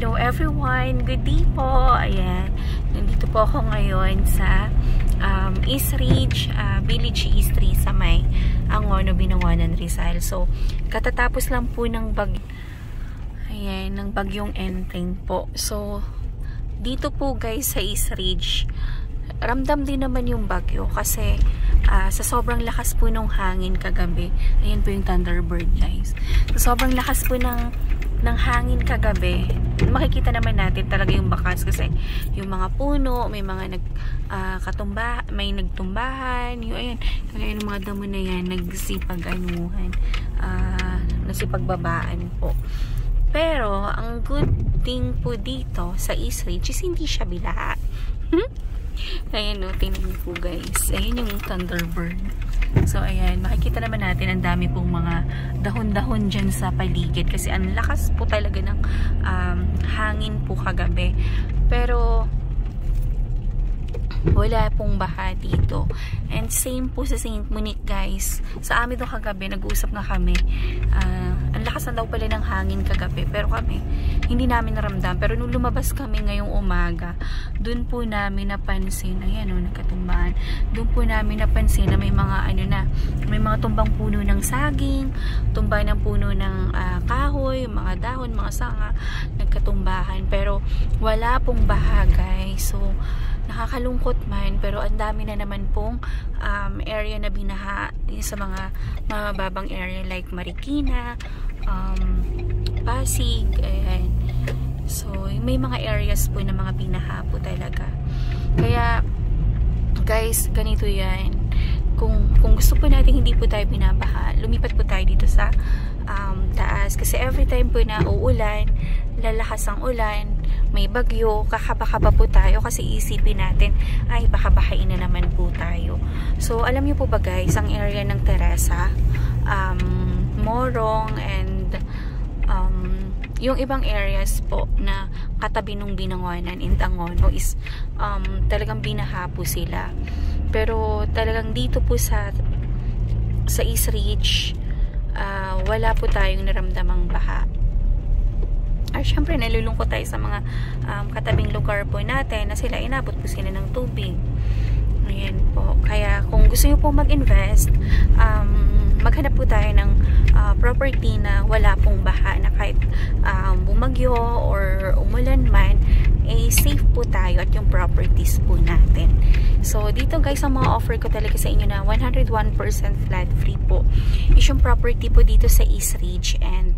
Hello everyone, good day po. Ayan, nandito po ako ngayon sa East Ridge Village East 3 sa may Angono, Binangonan, Rizal. So, katatapos lang po ng bagyong Enteng po. So, dito po guys sa East Ridge, ramdam din naman yung bagyo kasi sa sobrang lakas po ng hangin kagabi. Ayan po yung Thunderbird guys. Sa sobrang lakas po ng hangin kagabi, makikita naman natin talaga yung bakas kasi yung mga puno, may mga may nagtumbahan, yung ayan, kaya yung mga damo na yan, nagsipag-anuhan, nagsipagbabaan po. Pero, ang good thing po dito sa East Ridge is hindi siya bilaha. Ayan o, tingnan niyo po guys. Ayan yung Thunderbird. So, ayan, makikita naman natin ang dami pong mga dahon-dahon dyan sa paligid kasi ang lakas po talaga ng hangin po kagabi. Pero, wala pong baha dito. And same po sa St. Monique guys. Sa amin doon kagabi, nag-uusap nga kami. Ang lakas na daw pala ng hangin kagabi. Pero kami, hindi namin naramdam. Pero nung lumabas kami ngayong umaga, doon po namin napansin, ayan o, nagkatumbahan. Doon po namin napansin na may mga may mga tumbang puno ng saging, tumba ng puno ng kahoy, mga dahon, mga sanga, nagkatumbahan. Pero wala pong baha guys. So, nakakalungkot man, pero ang dami na naman pong area na binaha sa mga mababang area like Marikina, Pasig, ayan. So, may mga areas po na mga binaha po talaga. Kaya, guys, ganito yan. Kung gusto po natin hindi po tayo binabaha, lumipat po tayo dito sa taas. Kasi every time po na uulan, lalakas ang ulan, may bagyo, kakaba-kaba po tayo kasi isipin natin, ay baka bahain na naman po tayo. So, alam niyo po ba guys, ang area ng Teresa, Morong, and yung ibang areas po na katabi ng Binangonan, Intangono is talagang binaha po sila. Pero talagang dito po sa East Ridge, wala po tayong naramdamang baha. Syempre, nalulungkot tayo sa mga katabing lugar po natin na sila, inabot po sila ng tubig. Ayan po. Kaya, kung gusto nyo po mag-invest, maghanap po tayo ng property na wala pong baha, na kahit bumagyo or umulan man, safe po tayo at yung properties po natin. So, dito guys, ang mga offer ko talaga sa inyo na 101% flat free po is yung property po dito sa East Ridge and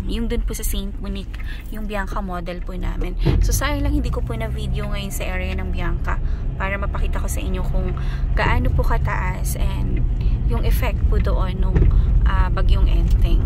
yung dun po sa St. Monique, yung Bianca model po namin. So, sayang lang hindi ko po na video ngayon sa area ng Bianca para mapakita ko sa inyo kung gaano po kataas and yung effect po doon nung bagyong Enteng.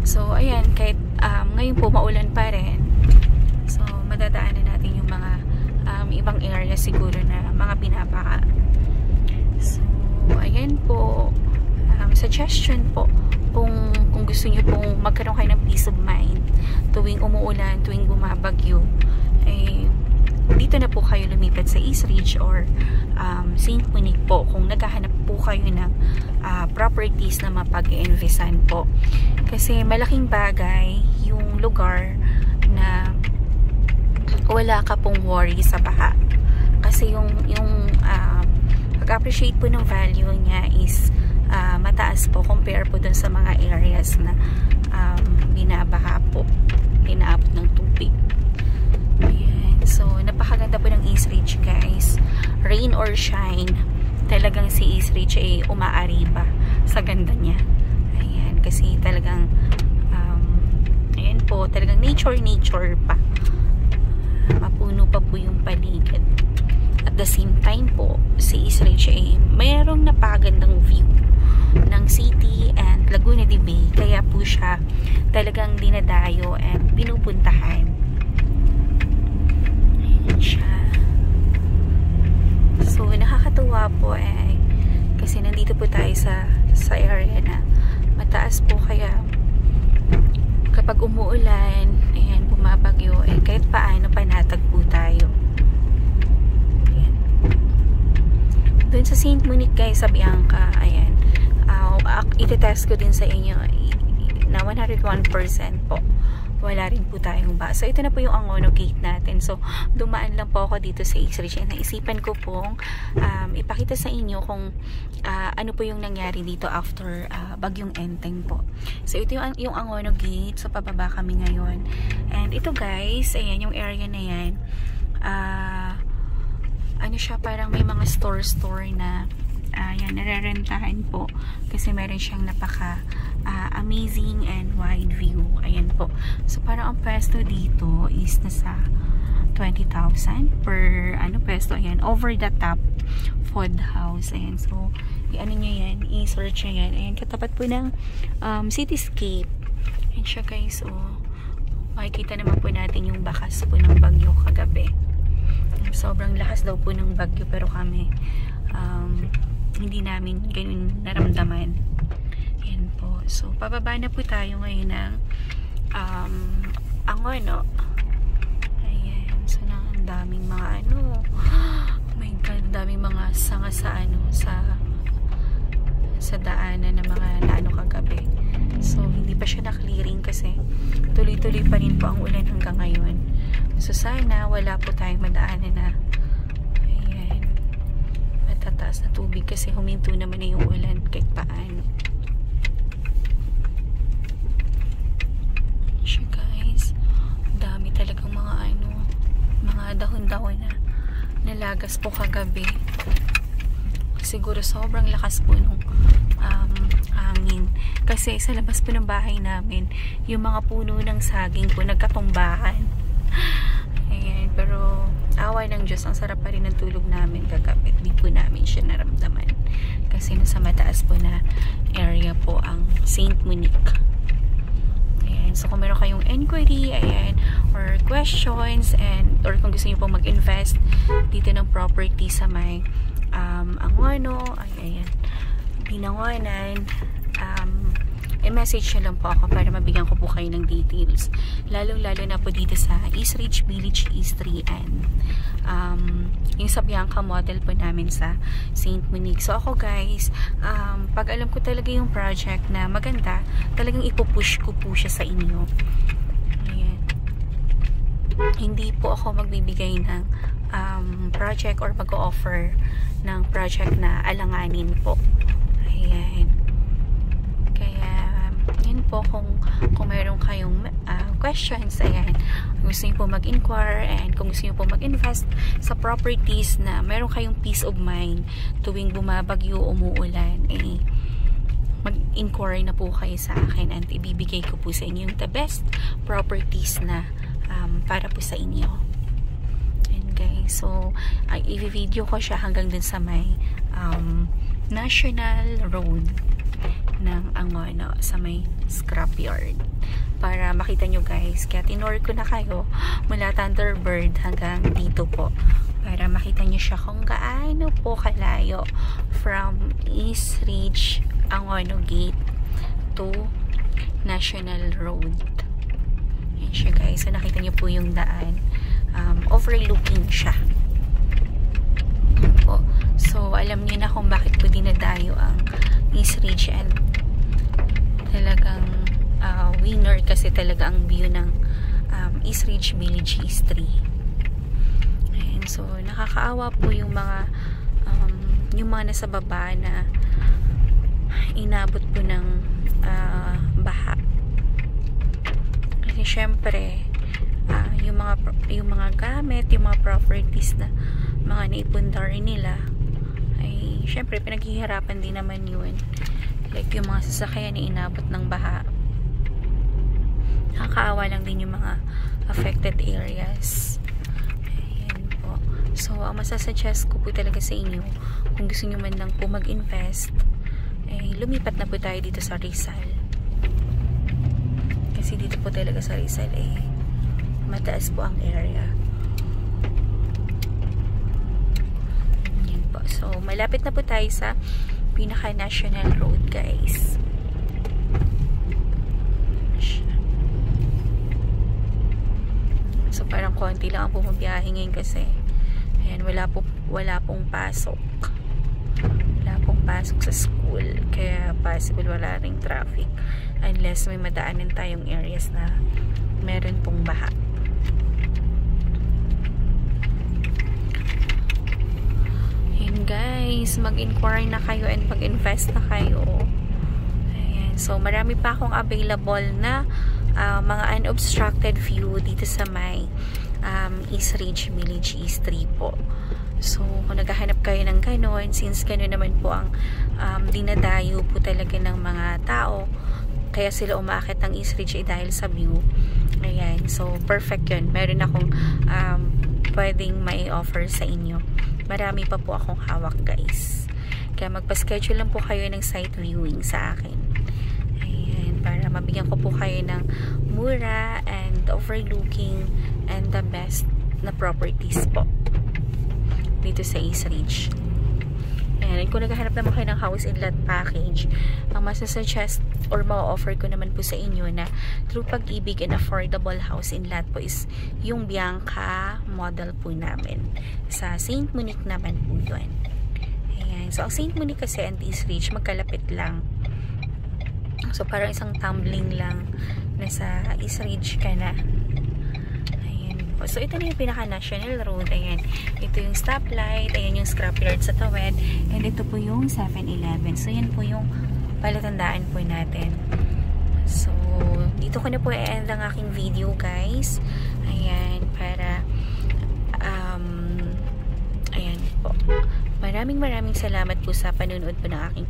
So, ayan, kahit ngayon po maulan pa rin. So, madadaanan natin yung mga ibang area siguro na mga binabaka. So, ayan po. Suggestion po, kung gusto nyo pong magkaroon kayo ng peace of mind tuwing umuulan, tuwing bumabagyo, dito na po kayo lumipat sa East Ridge or St. Monique po kung naghahanap po kayo ng properties na mapag-investan po. Kasi malaking bagay yung lugar na wala ka pong worry sa baha. Kasi yung pag-appreciate po ng value niya is mataas po compare po dun sa mga areas na binabaha po, inaabot ng tubig. Ayan. So, napakaganda po ng East Ridge guys. Rain or shine, talagang si East Ridge ay umaariba sa ganda niya. Ayan, kasi talagang ayan po, talagang nature pa. Mapuno pa po yung paligid. At the same time po, si East Ridge ay mayroong napakagandang view ng city and Laguna de Bay. Kaya po siya talagang dinadayo and pinupuntahan. Ayan siya. So, nakakatuwa po kasi nandito po tayo sa area na mataas po, kaya kapag umuulan, ayan, bumabagyo, kahit paano panatag po tayo. Ayan. Doon sa St. Monique guys, sa Bianca, ayan, itetest ko din sa inyo na 101% po wala rin po tayong baha. So ito na po yung Angono Gate natin. So dumaan lang po ako dito sa East Ridge, and naisipan ko pong ipakita sa inyo kung ano po yung nangyari dito after bagyong Enteng po. So ito yung Angono Gate. So pababa kami ngayon, and ito guys, ayan yung area na yan. Ano siya, parang may mga store na yan, narerentahan po kasi meron siyang napaka amazing and wide view. Ayan po. So parang ang pwesto dito is nasa 20,000 per pwesto. Ayan, over the top food house. Ayan, so ano nyo yan, i-search nyo yan. Ayan, katapat po ng cityscape. Ayan siya guys. So makikita naman po natin yung bakas po ng bagyo kagabi. Sobrang lakas daw po ng bagyo, pero kami hindi namin ganun naramdaman. Yan po. So pababa na po tayo ngayon ng Angono. Ayan. So ang daming mga oh my god, daming mga sanga sa daanan ng mga kagabi. So hindi pa siya na-clearing kasi tuloy-tuloy pa rin po ang ulan hanggang ngayon. So sana wala po tayong madaanan na matataas na tubig kasi huminto naman na yung ulan kahit paano. Siya guys, dami talagang mga dahon-dahon na nalagas po kagabi. Siguro sobrang lakas po nung hangin. Kasi sa labas po ng bahay namin, yung mga puno ng saging po nagkatumbahan. Ayan, pero awa ng Diyos, ang sarap pa rin ng tulog namin kagabi. Di po namin siya naramdaman. Kasi nasa mataas po na area po ang Saint Monique. Ayan, so kung meron kayong inquiry, ayan, or questions, or kung gusto niyo pong mag-invest dito ng property sa may Angono, ayan, Binangonan, i-message nyo lang po ako para mabigyan ko po kayo ng details. Lalo na po dito sa East Ridge Village, East 3, and yung sa Bianca model po namin sa Saint Monique. So ako guys, pag alam ko talaga yung project na maganda, talagang ipupush ko po siya sa inyo. Ayan. Hindi po ako magbibigay ng project or mag-offer ng project na alanganin po. Ayan. Kaya yun po, kung meron kayong questions, ayan, gusto niyo po mag-inquire, and kung gusto niyo po mag-invest sa properties na meron kayong peace of mind tuwing bumabagyo, umuulan, mag-inquire na po kayo sa akin, and ibibigay ko po sa inyo yung the best properties na para po sa inyo. And guys, so i-video ko siya hanggang dun sa may National Road ng Angono, sa may scrapyard, para makita nyo guys. Kaya tinor ko na kayo mula Thunderbird hanggang dito po, para makita nyo siya kung gaano po kalayo from East Ridge Angono Gate to National Road. Yan siya guys. So nakita nyo po yung daan, overlooking siya po. So alam niyo na kung bakit po dinadayo ang East Ridge, and talagang winner kasi talaga ang view ng East Ridge Village, East 3. Ayan, so nakakaawa po yung mga nasa baba na inabot po ng baha. Kasi syempre yung mga gamit, yung mga properties na mga naipundar nila, ay syempre pinaghihirapan din naman yun. Like yung mga sasakyan na inabot ng baha, nakakaawa lang din yung mga affected areas. Ayan po. So ang masasuggest ko po talaga sa inyo, kung gusto nyo man lang po mag-invest, lumipat na po tayo dito sa Rizal. Kasi dito po talaga sa Rizal mataas po ang area. Ayan po. So malapit na po tayo sa pinaka-national road guys. So parang konti lang ang bumabiyahe ngayon kasi ayan, wala pong pasok. Wala pong pasok sa school, kaya possible wala ring traffic. unless may madaanan tayong areas na meron pong baha. Ayan guys, mag-inquire na kayo and mag-invest na kayo. Ayan, so marami pa akong available na mga unobstructed view dito sa may East Ridge Village East 3 po. So kung naghahanap kayo ng ganon, since ganon naman po ang dinadayo po talaga ng mga tao, kaya sila umaakit ng East Ridge dahil sa view. Ayan, so perfect yun. Meron akong pwedeng may offer sa inyo. Marami pa po akong hawak guys. Kaya magpa-schedule lang po kayo ng site viewing sa akin. Ayan, para mabigyan ko po kayo ng mura and overlooking and the best na properties po dito sa East Ridge. Ayan, kung naghahanap naman kayo ng house and lot package, ang masasuggest or ma-offer ko naman po sa inyo na through Pag-ibig and affordable house and lot po is yung Bianca model po namin. Sa St. Monique naman po yun. Ayan. So, ang St. Monique kasi and East Ridge, magkalapit lang. So, parang isang tumbling lang. Nasa East Ridge ka na. So, ito na yung pinaka-national road. Ayan. Ito yung stoplight. Ayan yung scrapyard sa tawid. And ito po yung 7-Eleven. So, yan po yung palatandaan po natin. So, dito ko na po i-end ang aking video, guys. Ayan. Para ayan po. Maraming salamat po sa panunood po ng aking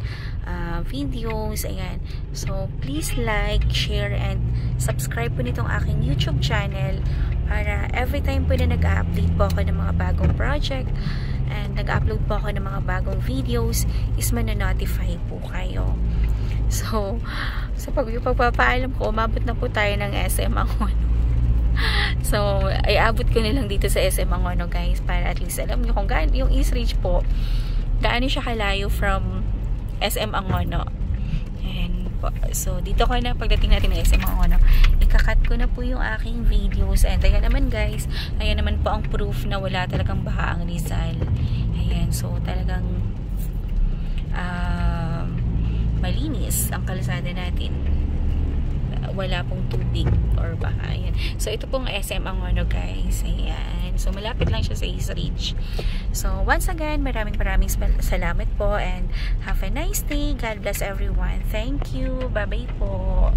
videos. Ayan. So, please like, share, and subscribe po nitong aking YouTube channel para every time po na nag-update po ako ng mga bagong project and nag-upload po ako ng mga bagong videos is mananotify po kayo. So, sa pagpapaalam ko, umabot na po tayo ng SM Angono. So, ay abot ko nilang dito sa SM Angono guys, para at least alam nyo kung gaano yung East Ridge po, gaano siya kalayo from SM Angono. Ayan po. So, dito ko na pagdating natin ng SM Angono, ikakat ko na po yung aking videos. And ayan naman guys, ayan naman po ang proof na wala talagang baha ang Rizal. Ayan, so talagang malinis ang kalsada natin. Wala pong tubig or baha. Ayan. So, ito pong SM Angono guys. Ayan. So, malapit lang siya sa East Ridge. So, once again, maraming salamat po and have a nice day. God bless everyone. Thank you. Bye-bye po.